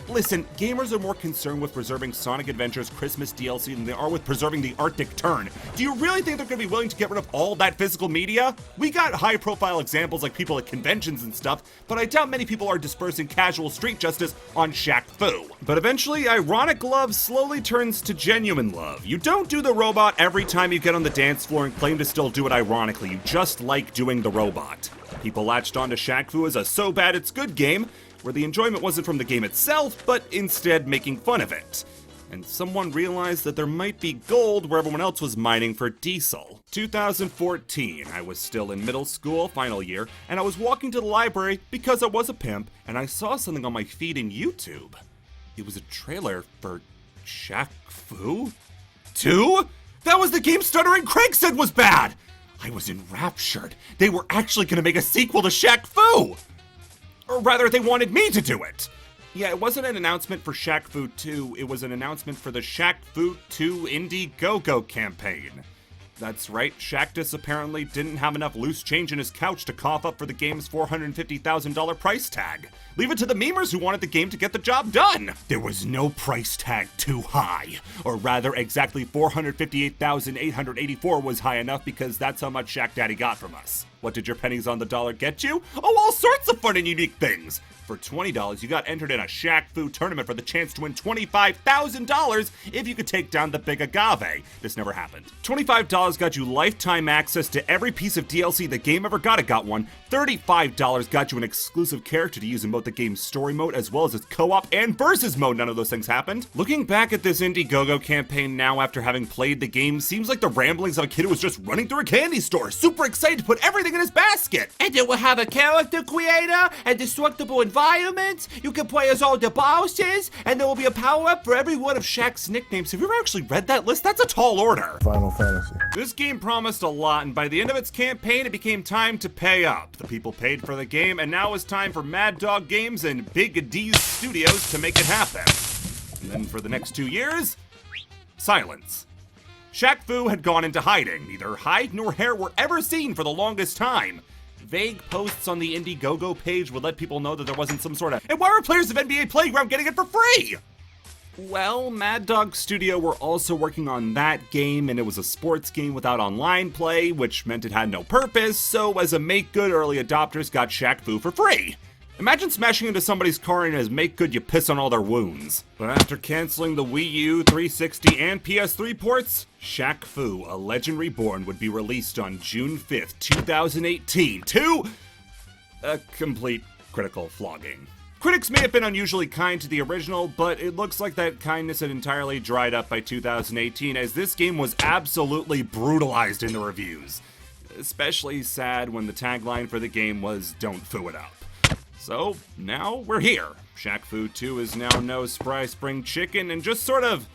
Listen, gamers are more concerned with preserving Sonic Adventure's Christmas DLC than they are with preserving the Arctic Tern. Do you really think they're going to be willing to get rid of all that physical media? We got high-profile examples like people at conventions and stuff, but I doubt many people are dispersing casual street justice on Shaq Fu. But eventually, ironic love slowly turns to genuine love. You don't do the robot every time you get on the dance floor and claim to still do it ironically. You just like doing the robot. People latched onto Shaq Fu as a so bad it's good game, where the enjoyment wasn't from the game itself, but instead making fun of it. And someone realized that there might be gold where everyone else was mining for diesel. 2014, I was still in middle school, final year, and I was walking to the library because I was a pimp, and I saw something on my feed in YouTube. It was a trailer for Shaq Fu 2? That was the game Stuttering Craig said was bad! I was enraptured. They were actually gonna make a sequel to Shaq Fu! Or rather, they wanted me to do it! Yeah, it wasn't an announcement for Shaq Fu 2, it was an announcement for the Shaq Fu 2 Indiegogo campaign. That's right, Shaqtus apparently didn't have enough loose change in his couch to cough up for the game's $450,000 price tag. Leave it to the memers who wanted the game to get the job done! There was no price tag too high. Or rather, exactly $458,884 was high enough because that's how much Shaq Daddy got from us. What did your pennies on the dollar get you? Oh, all sorts of fun and unique things! For $20, you got entered in a Shaq Fu tournament for the chance to win $25,000 if you could take down the Big Agave. This never happened. $25 got you lifetime access to every piece of DLC the game ever got. It got one. $35 got you an exclusive character to use in both the game's story mode as well as its co-op and versus mode. None of those things happened. Looking back at this Indiegogo campaign now after having played the game seems like the ramblings of a kid who was just running through a candy store, super excited to put everything in his basket. And it will have a character creator and destructible environments. You can play as all the bosses, and there will be a power-up for every one of Shaq's nicknames. Have you ever actually read that list? That's a tall order. Final Fantasy. This game promised a lot, and by the end of its campaign, it became time to pay up. The people paid for the game, and now it's time for Mad Dog Games and Big D's Studios to make it happen. And then for the next 2 years, silence. Shaq Fu had gone into hiding. Neither hide nor hair were ever seen for the longest time. Vague posts on the Indiegogo page would let people know that there wasn't some sort of, and why were players of NBA Playground getting it for free? Well, Mad Dog Studio were also working on that game, and it was a sports game without online play, which meant it had no purpose, so as a make-good, early adopters got Shaq Fu for free. Imagine smashing into somebody's car and as make-good you piss on all their wounds. But after canceling the Wii U, 360, and PS3 ports, Shaq Fu, A Legend Reborn would be released on June 5th, 2018, to a complete critical flogging. Critics may have been unusually kind to the original, but it looks like that kindness had entirely dried up by 2018 as this game was absolutely brutalized in the reviews. Especially sad when the tagline for the game was "Don't Fu It Up." So, now we're here. Shaq Fu 2 is now no spry spring chicken and just sort of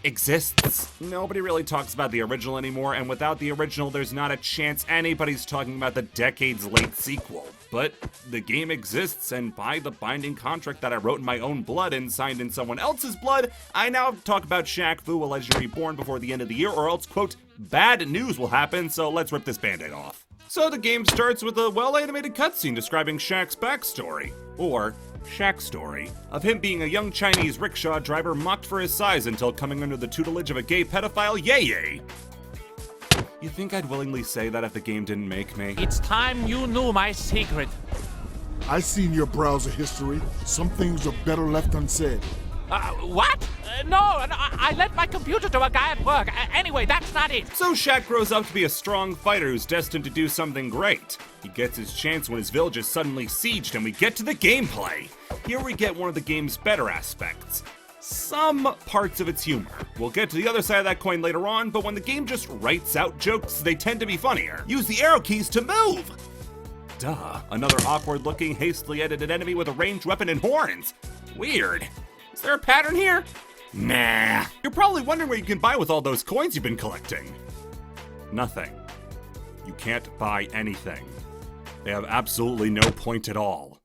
exists. Nobody really talks about the original anymore, and without the original, there's not a chance anybody's talking about the decades-late sequel. But the game exists, and by the binding contract that I wrote in my own blood and signed in someone else's blood, I now have to talk about Shaq Fu, A Legend Reborn before the end of the year, or else, quote, bad news will happen, so let's rip this band-aid off. So the game starts with a well-animated cutscene describing Shaq's backstory, or Shaq's story, of him being a young Chinese rickshaw driver mocked for his size until coming under the tutelage of a gay pedophile Yeye. You think I'd willingly say that if the game didn't make me? It's time you knew my secret. I seen your browser history. Some things are better left unsaid. What? No, I lent my computer to a guy at work. Anyway, that's not it. So Shaq grows up to be a strong fighter who's destined to do something great. He gets his chance when his village is suddenly sieged, and we get to the gameplay. Here we get one of the game's better aspects. Some parts of its humor. We'll get to the other side of that coin later on, but when the game just writes out jokes, they tend to be funnier. Use the arrow keys to move! Duh, another awkward-looking, hastily edited enemy with a ranged weapon and horns. Weird. Is there a pattern here? Nah. You're probably wondering what you can buy with all those coins you've been collecting. Nothing. You can't buy anything. They have absolutely no point at all.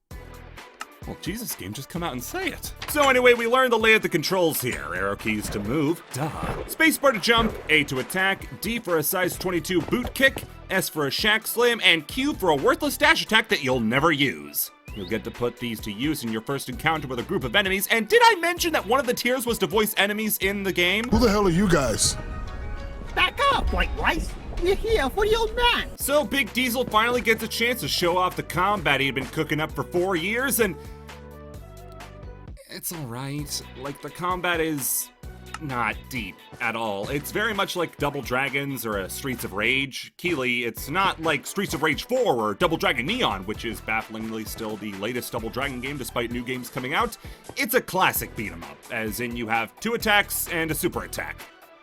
Well, Jesus, game, just come out and say it. So anyway, we learned the lay of the controls here. Arrow keys to move, duh. Spacebar to jump, A to attack, D for a size 22 boot kick, S for a Shaq slam, and Q for a worthless dash attack that you'll never use. You'll get to put these to use in your first encounter with a group of enemies, and did I mention that one of the tiers was to voice enemies in the game? Who the hell are you guys? Back up, White Rice. We're here for the old man. So Big Diesel finally gets a chance to show off the combat he'd been cooking up for 4 years, and it's alright. Like, the combat is not deep at all. It's very much like Double Dragons or a Streets of Rage. Keely, it's not like Streets of Rage 4 or Double Dragon Neon, which is bafflingly still the latest Double Dragon game despite new games coming out. It's a classic beat 'em up, as in you have 2 attacks and a super attack.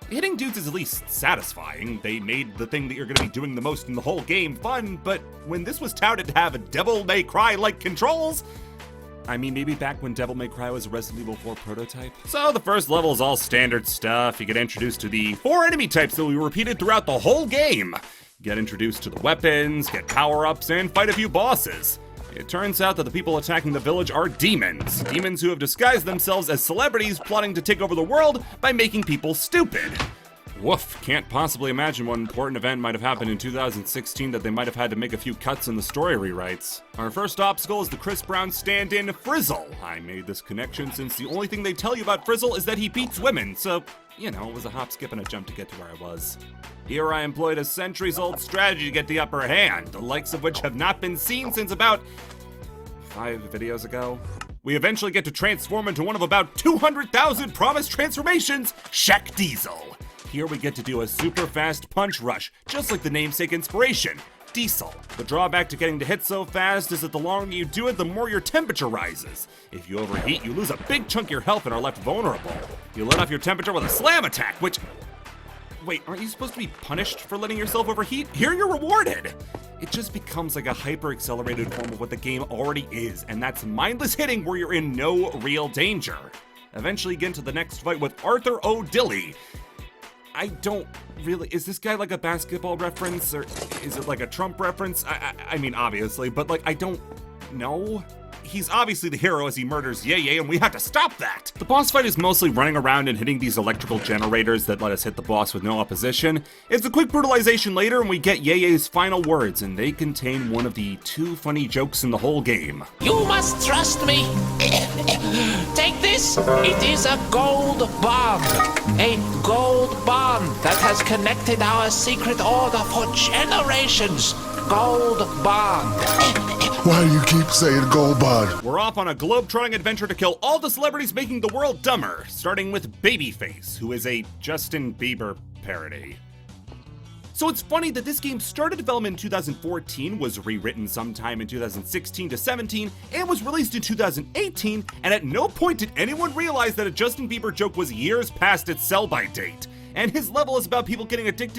Hitting dudes is at least satisfying. They made the thing that you're gonna be doing the most in the whole game fun, but when this was touted to have a Devil May Cry-like controls, I mean, maybe back when Devil May Cry was a Resident Evil 4 prototype. So the first level is all standard stuff. You get introduced to the 4 enemy types that will be repeated throughout the whole game. Get introduced to the weapons, get power-ups, and fight a few bosses. It turns out that the people attacking the village are demons. Demons who have disguised themselves as celebrities plotting to take over the world by making people stupid. Woof, can't possibly imagine what important event might have happened in 2016 that they might have had to make a few cuts in the story rewrites. Our first obstacle is the Chris Brown stand-in, Frizzle. I made this connection since the only thing they tell you about Frizzle is that he beats women, so, you know, it was a hop, skip, and a jump to get to where I was. Here I employed a centuries-old strategy to get the upper hand, the likes of which have not been seen since about 5 videos ago. We eventually get to transform into one of about 200,000 promised transformations, Shaq Diesel. Here we get to do a super fast punch rush, just like the namesake inspiration, Diesel. The drawback to getting to hit so fast is that the longer you do it, the more your temperature rises. If you overheat, you lose a big chunk of your health and are left vulnerable. You let off your temperature with a slam attack, which... Wait, aren't you supposed to be punished for letting yourself overheat? Here you're rewarded! It just becomes like a hyper-accelerated form of what the game already is, and that's mindless hitting where you're in no real danger. Eventually you get into the next fight with Arthur O'Dilly. I don't really... Is this guy like a basketball reference, or is it like a Trump reference? I mean, obviously, but like, I don't know. He's obviously the hero as he murders Yeye, and we have to stop that! The boss fight is mostly running around and hitting these electrical generators that let us hit the boss with no opposition. It's a quick brutalization later, and we get Yeye's final words, and they contain one of the 2 funny jokes in the whole game. You must trust me. Take this. It is a gold bond. A gold bond that has connected our secret order for generations. Gold bond. Why do you keep saying gold bond? We're off on a globe-trotting adventure to kill all the celebrities making the world dumber, starting with Babyface, who is a Justin Bieber parody. So it's funny that this game started development in 2014, was rewritten sometime in 2016 to 17, and was released in 2018, and at no point did anyone realize that a Justin Bieber joke was years past its sell-by date. And his level is about people getting addicted